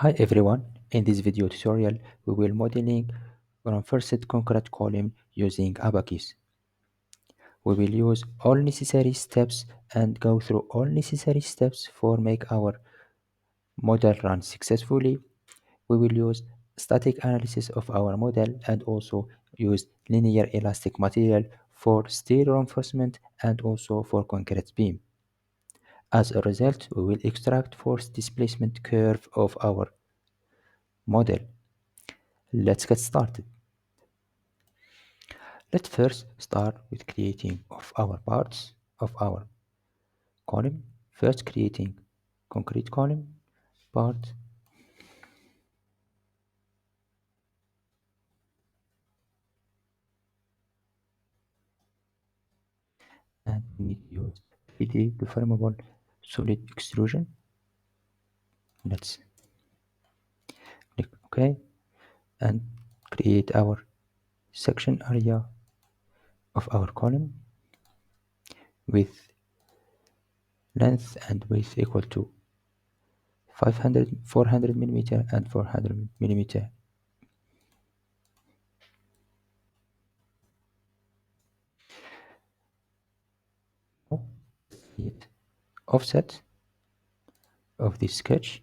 Hi everyone, in this video tutorial we will modeling reinforced concrete column using Abaqus. We will use all necessary steps and go through all necessary steps for make our model run successfully. We will use static analysis of our model and also use linear elastic material for steel reinforcement and also for concrete beam. As a result, we will extract force displacement curve of our model. Let's get started. Let's first start with creating of our parts of our column. First creating concrete column part, and we need to use 3D deformable solid extrusion. Let's click OK and create our section area of our column with length and width equal to 400 millimeter and 400 millimeter. Now, create offset of this sketch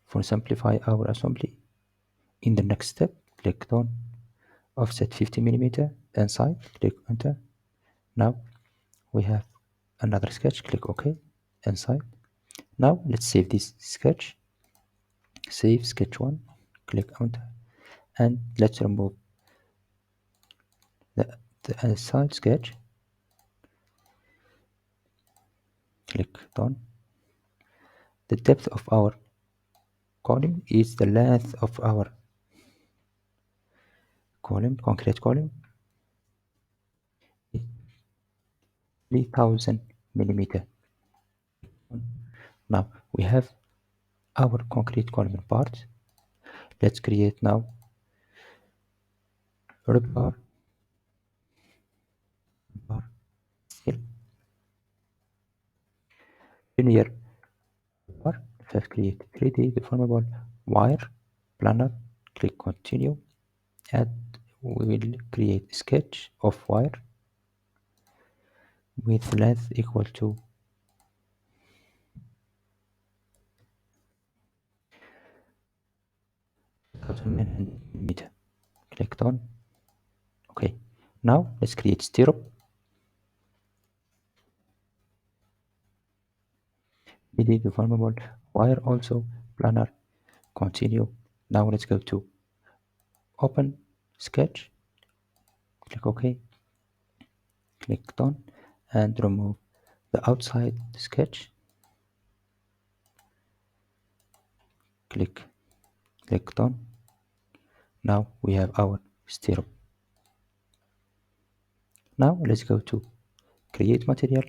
for simplify our assembly. In the next step, click on offset 50 millimeter inside, click enter. Now we have another sketch, click OK inside. Now let's save this sketch, save sketch 1, click enter, and let's remove the inside sketch, click done. The depth of our column is the length of our column, concrete column, 3000 millimeter. Now we have our concrete column part. Let's create now rebar bar seal linear bar. First create 3D deformable wire planar, click continue, and we will create a sketch of wire with length equal to 1900 millimeter. Click done. Okay, now let's create stirrup. 3D deformable wire also planar, continue. Now let's go to open sketch, click OK, click done, and remove the outside sketch, click done. Now we have our stirrup. Now let's go to create material.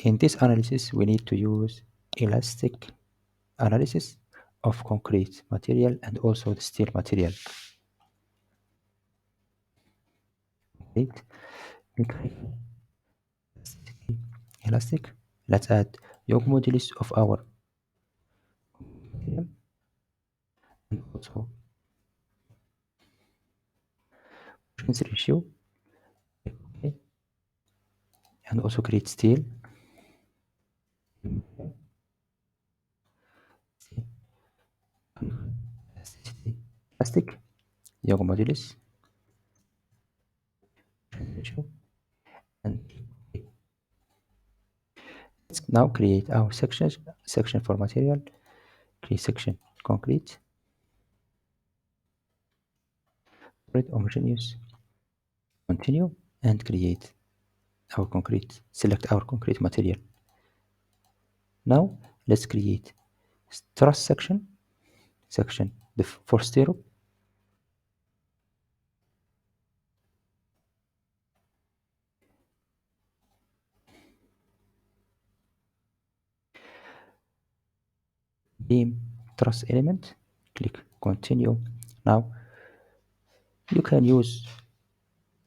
In this analysis we need to use elastic analysis of concrete material and also the steel material. Create elastic. Let's add yoke modulus of our material and also strength ratio. Okay. And also create steel. Elastic yoke modulus ratio, and let's now create our section for material. Create section concrete, red homogeneous, continue, and create our concrete. Select our concrete material. Now let's create truss section for stirrup. Beam truss element, click continue. Now you can use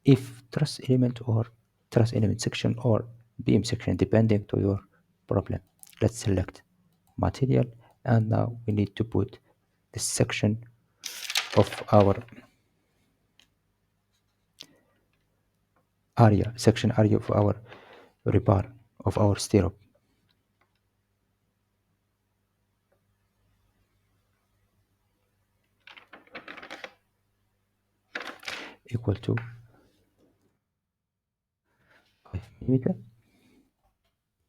if truss element or truss element section or beam section depending to your problem. Let's select material, and now we need to put the section of our area of our rebar of our stirrup equal to 5 millimeter.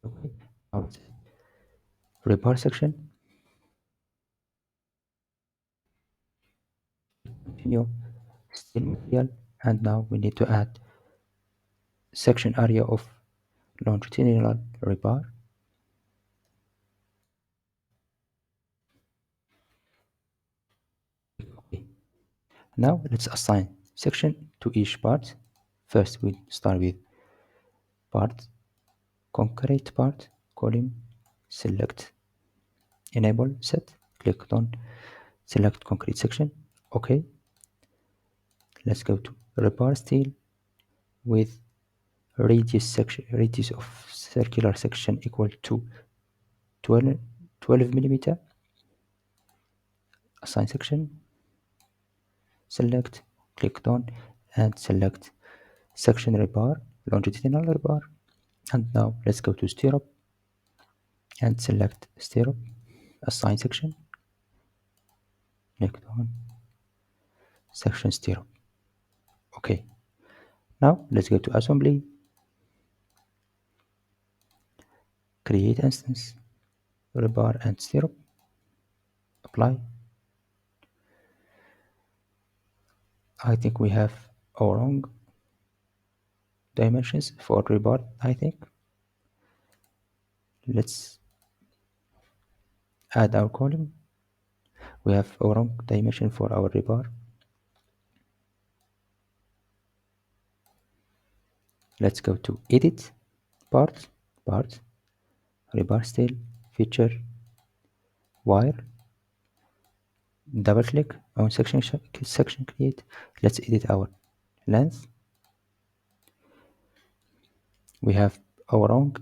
Okay, now rebar section, continue, steel material, and now we need to add section area of longitudinal rebar. Okay. Now let's assign section to each part. First we start with part, concrete part, column, select, enable, set, click on select concrete section. Okay, let's go to rebar steel with radius of circular section equal to 12 millimeter. Assign section, select, click on, and select section rebar, longitudinal rebar. And now let's go to stirrup and select stirrup, assign section, click on section stirrup. Okay, now let's go to assembly, create instance, rebar and stirrup, apply. I think we have our wrong dimensions for rebar. I think let's add our column. We have our wrong dimension for our rebar. Let's go to edit, part, rebar steel, feature, wire, double click on section create. Let's edit our length. We have our wrong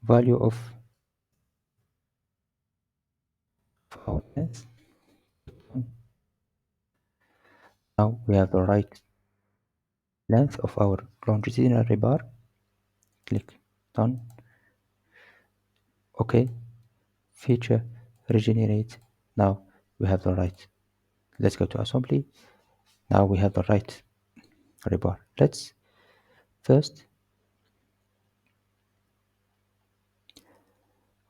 value of our length. Now we have the right length of our longitudinal rebar. Click done. Okay, feature regenerate. Now we have the right. Let's go to assembly. Now we have the right rebar. Let's first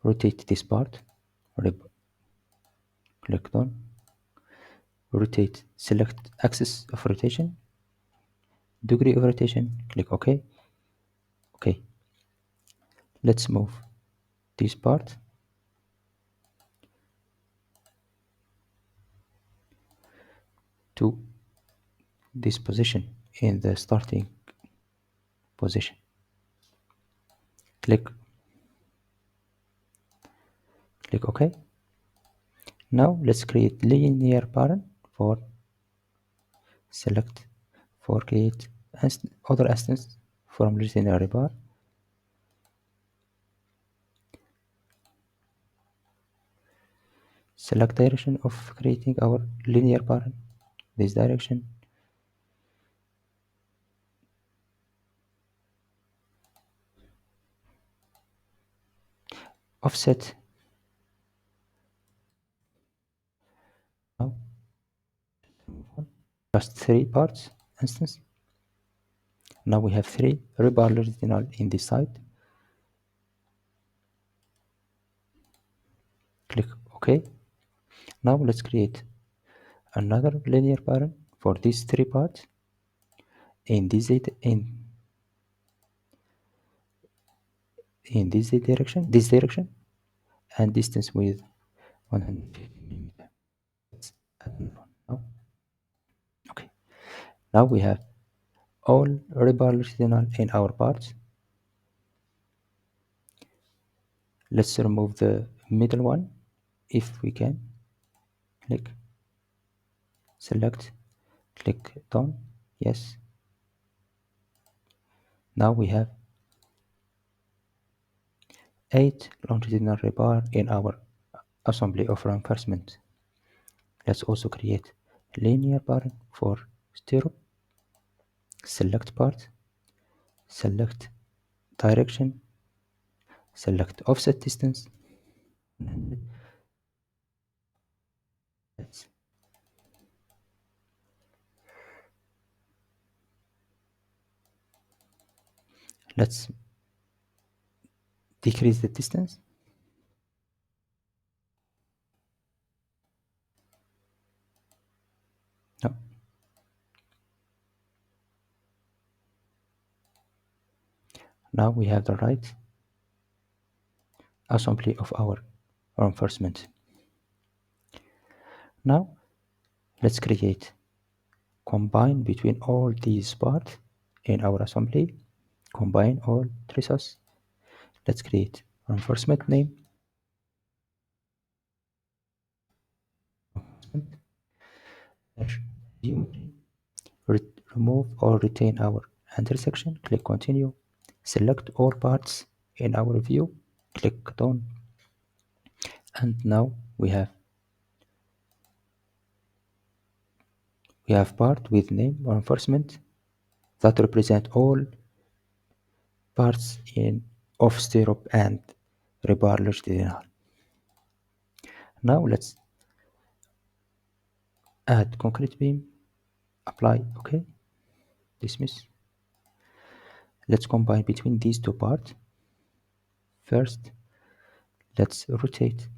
rotate this part. Click on rotate, select axis of rotation, degree of rotation, click OK. Okay, let's move this part to this position in the starting position. Click OK. Now let's create linear pattern for select for create other instance from linear rebar. Select direction of creating our linear pattern, this direction. Offset. Now just 3 parts instance. Now we have 3 rebar longitudinal in this side. Click OK. Now let's create another linear pattern for these 3 parts in this direction, and distance with 150 millimeter. Now, okay. Now we have all rebar longitudinal in our parts. Let's remove the middle one if we can. Click, select, click done. Yes. Now we have 8 longitudinal rebar in our assembly of reinforcement. Let's also create linear pattern for stirrup. Select part, select direction, select offset distance. Let's let's decrease the distance. No. Now we have the right assembly of our reinforcement. Now let's create combine between all these parts in our assembly. Combine all traces. Let's create reinforcement name. Geometry. Remove or retain our intersection. Click continue. Select all parts in our view. Click done. And now we have part with name reinforcement that represent all parts in of stirrup and rebar longitudinal. Now let's add concrete beam, apply, okay, dismiss. Let's combine between these two parts. First, let's rotate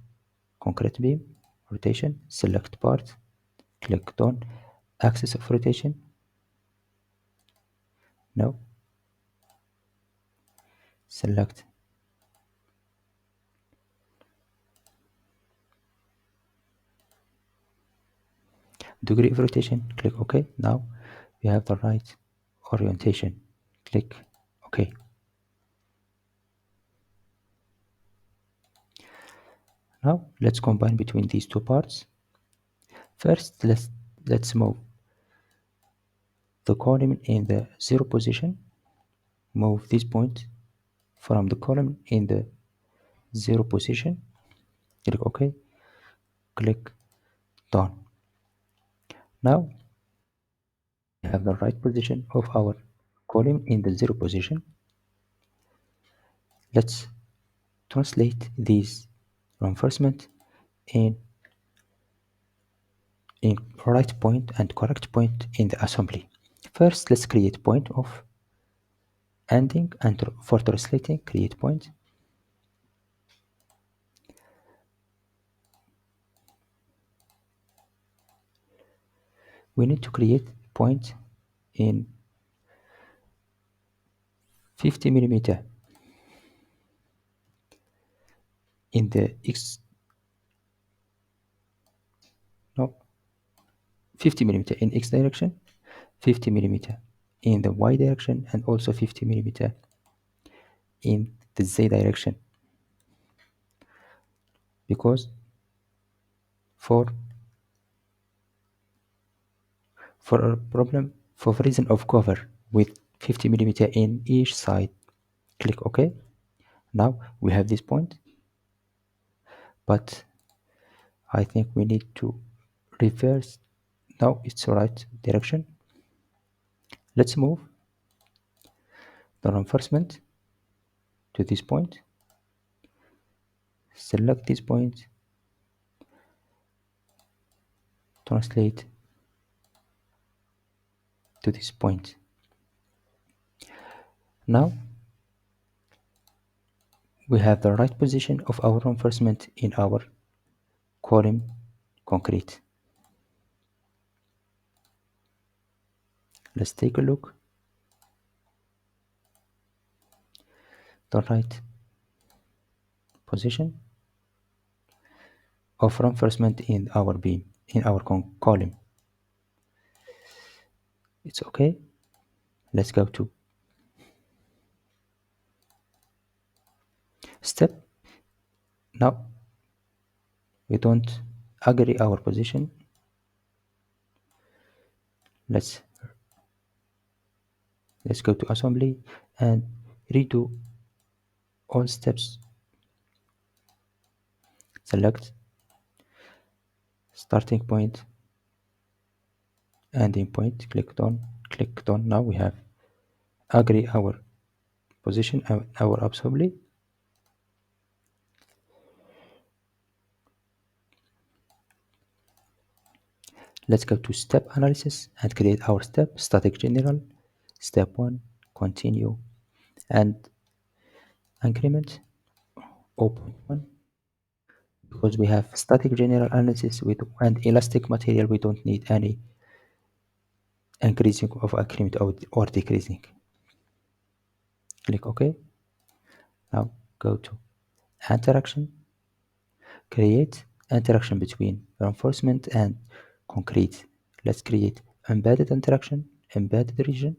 concrete beam, rotation, select part, click on axis of rotation. Now select degree of rotation, click OK. Now we have the right orientation, click OK. Now let's combine between these two parts. First, let's move the column in the 0 position. Move this point from the column in the 0 position. Click OK. Click done. Now we have the right position of our column in the 0 position. Let's translate these reinforcement in right point and correct point in the assembly. First, let's create point of ending, and for translating, create point. We need to create point in 50 millimeter in the x, no, 50 millimeter in x direction, 50 millimeter in the y direction, and also 50 millimeter in the z direction, because for a problem, for reason of cover with 50 millimeter in each side. Click OK. Now we have this point, but I think we need to reverse. Now it's the right direction. Let's move the reinforcement to this point. Select this point, translate to this point. Now we have the right position of our reinforcement in our column concrete. Let's take a look. The right position of reinforcement in our beam, in our column. It's okay. Let's go to step. Now we don't agree our position. Let's go to assembly and redo all steps. Select starting point, ending point. Click done. Click done. Now we have agree our position, our assembly. Let's go to step analysis and create our step. Static general, step 1, continue, and increment 0.1. Because we have static general analysis with and elastic material, we don't need any increasing of increment or decreasing. Click OK. Now go to interaction, create interaction between reinforcement and concrete. Let's create embedded interaction, embedded region.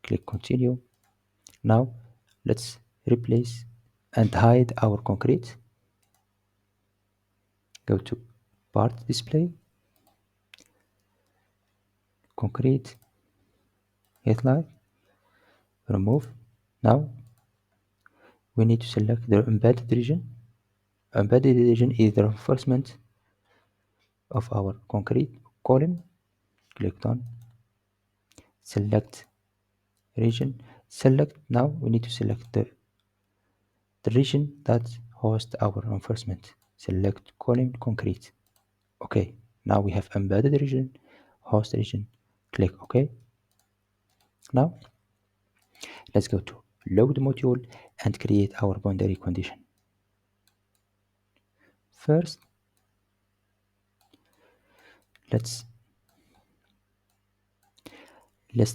Click continue. Now let's replace and hide our concrete. Go to part display, concrete, headlight, remove. Now we need to select the embedded region. Embedded region is the reinforcement of our concrete column. Click done. Select region. Select. Now we need to select the region that hosts our reinforcement. Select column concrete. Okay. Now we have embedded region, host region. Click OK. Now let's go to load module and create our boundary condition. First, let's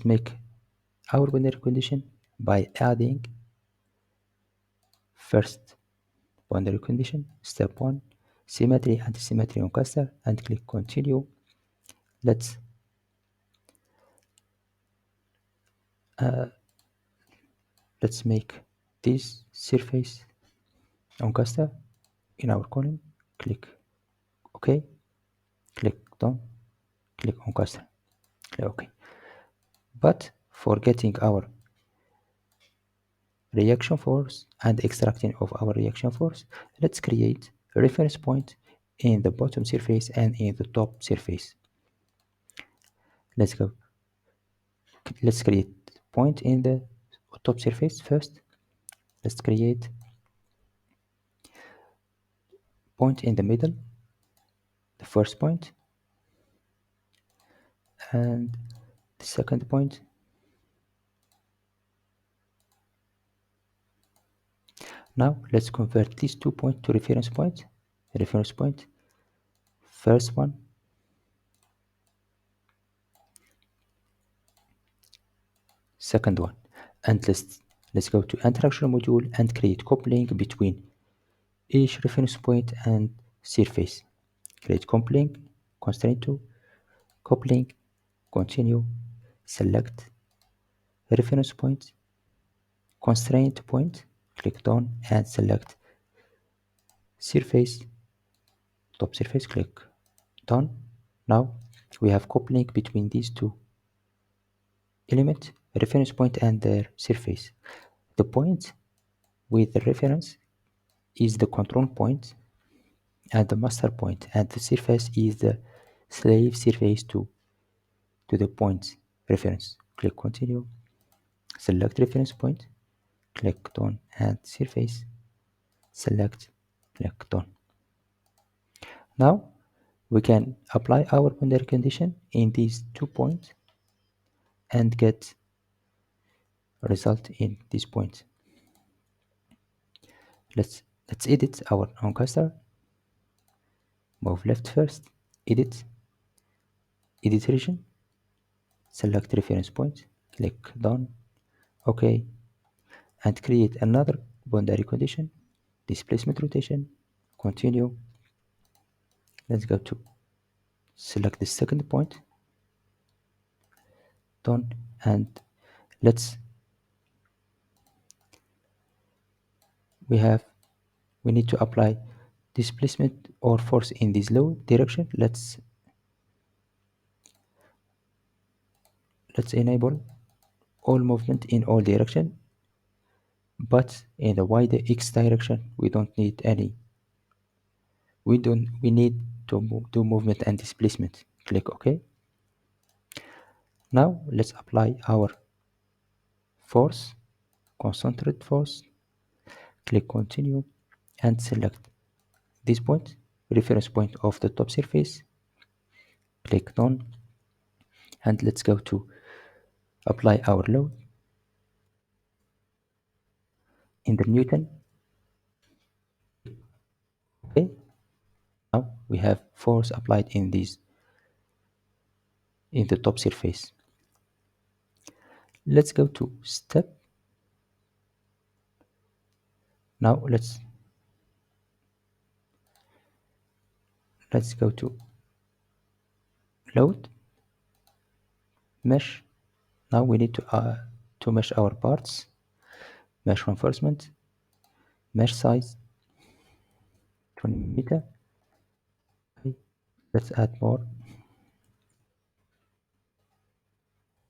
make our boundary condition by adding first boundary condition, step 1, symmetry and symmetry on cluster, and click continue. Let's make this surface on cluster in our column. Click OK. Click done. Click on cluster. Click OK. But for getting our reaction force and extracting of our reaction force, let's create a reference point in the bottom surface and in the top surface. Let's create point in the top surface first. Let's create point in the middle, the first point, and the second point. Now let's convert these 2 points to reference point. Reference point, first one, second one, and let's go to interaction module and create coupling between each reference point and surface. Create coupling, constraint to, coupling, continue, select reference point, constraint point, click done, and select surface, top surface, click done. Now we have coupling between these two elements, reference point and their surface. The point with the reference is the control point and the master point, and the surface is the slave surface to the point reference. Click continue, select reference point, click done, and surface, select, click done. Now we can apply our boundary condition in these 2 points and get a result in this point. Let's edit our on cluster. Move left first, edit region, select reference point, click done, OK, and create another boundary condition, displacement rotation, continue. Let's go to select the second point, done, and we need to apply displacement or force in this low direction. Let's enable all movement in all direction, but in the y x direction we don't need any. We need to do movement and displacement. Click OK. Now let's apply our force, concentrate force. Click continue and select this point, reference point of the top surface. Click done, and let's go to apply our load in the Newton. Okay, now we have force applied in the top surface. Let's go to step. Now let's go to load, mesh. Now we need to mesh our parts. Mesh reinforcement, mesh size 20 meter. Okay. Let's add more.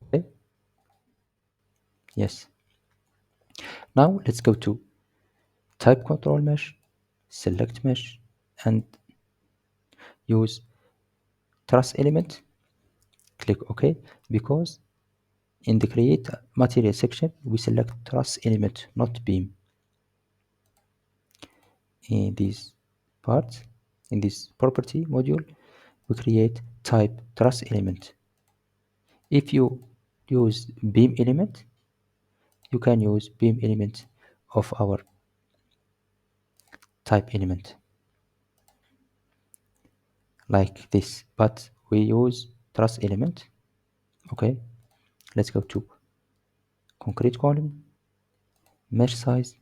Okay. Yes. Now let's go to type control mesh, select mesh, and use truss element. Click OK, because in the create material section we select truss element, not beam. In this part, in this property module, we create type truss element. If you use beam element, you can use beam element of our type element like this, but we use truss element. Okay, let's go to concrete column, mesh size,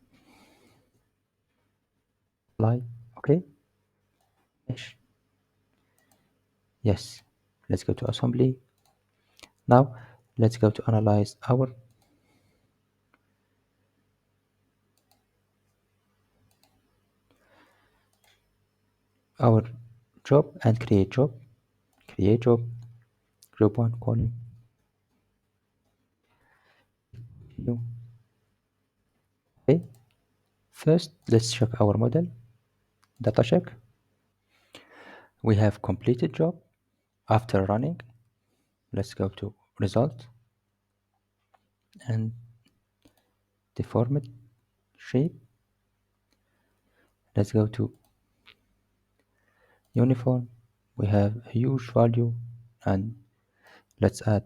apply. Okay, mesh. Yes, let's go to assembly. Now let's go to analyze our job and create job. Create job, job one column. New. Okay, first let's check our model. Data check. We have completed job after running. Let's go to result and deformed shape. Let's go to uniform. We have a huge value, and let's add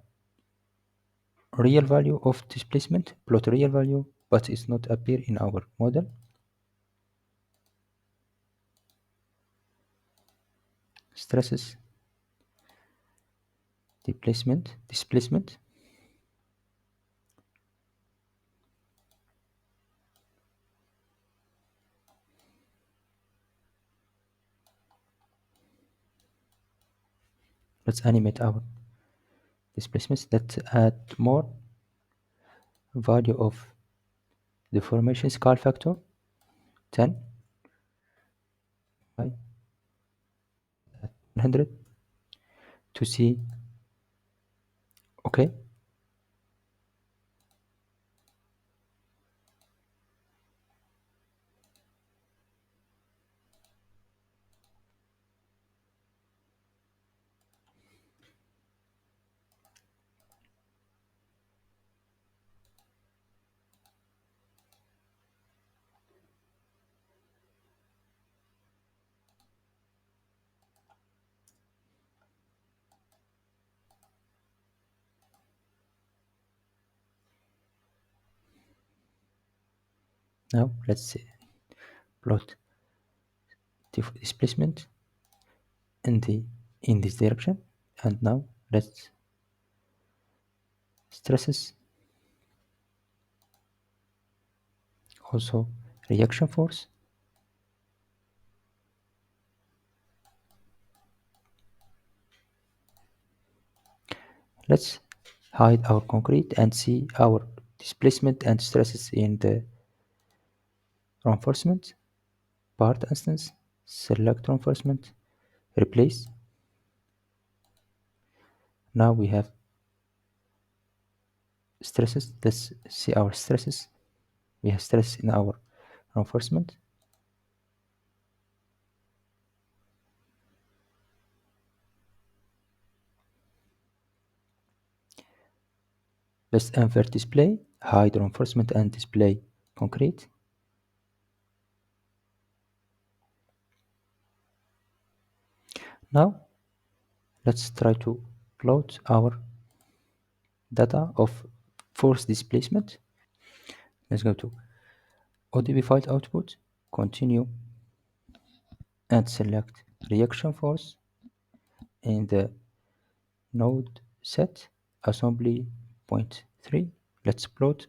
real value of displacement, plot real value, but it's not appear in our model. Stresses, displacement. Let's animate our displacements. Let's add more value of deformation scale factor 10, right? 100 to see. Okay, now let's see. Plot displacement in this direction, and now let's stresses, also reaction force. Let's hide our concrete and see our displacement and stresses in the reinforcement part instance. Select reinforcement, replace. Now we have stresses. Let's see our stresses. We have stress in our reinforcement. Let's invert display, hide reinforcement and display concrete. Now let's try to plot our data of force displacement. Let's go to ODB file output, continue, and select reaction force in the node set assembly point 3. Let's plot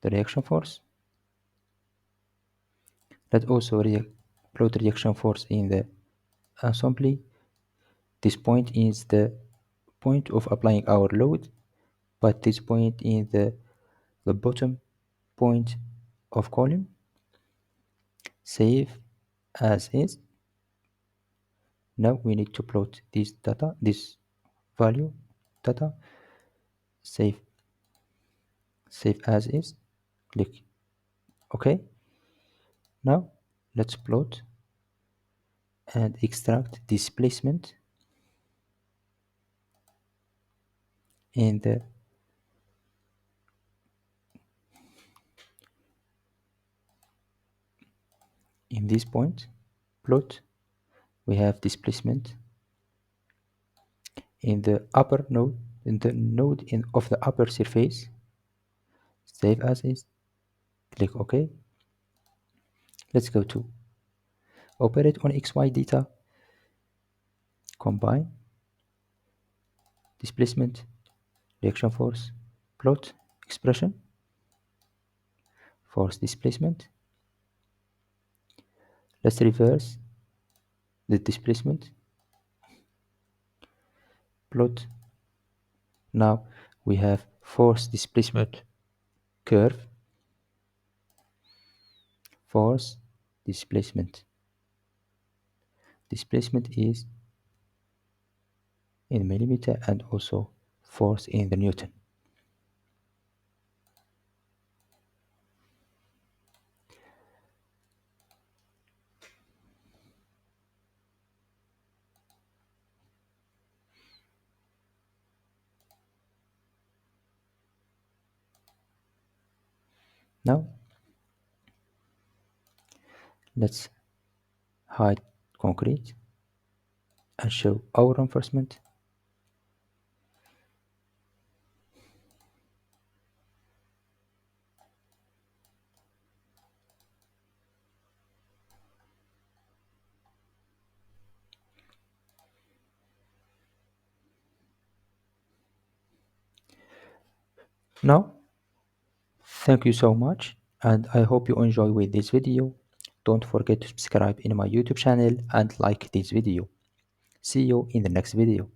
the reaction force. Let's also plot reaction force in the assembly. This point is the point of applying our load, but this point is the bottom point of column. Save as is. Now we need to plot this data, this value data. Save as is. Click OK. Now let's plot and extract displacement in the in this point plot. We have displacement in the upper node, in the node of the upper surface. Save as is. Click OK. Let's go to operate on XY data, combine displacement, reaction force, plot expression, force displacement. Let's reverse the displacement, plot. Now we have force displacement curve, force displacement. Displacement is in millimeter and also force in the Newton. Now let's hide concrete and show our reinforcement. Now, thank you so much, and I hope you enjoy with this video. Don't forget to subscribe in my YouTube channel and like this video. See you in the next video.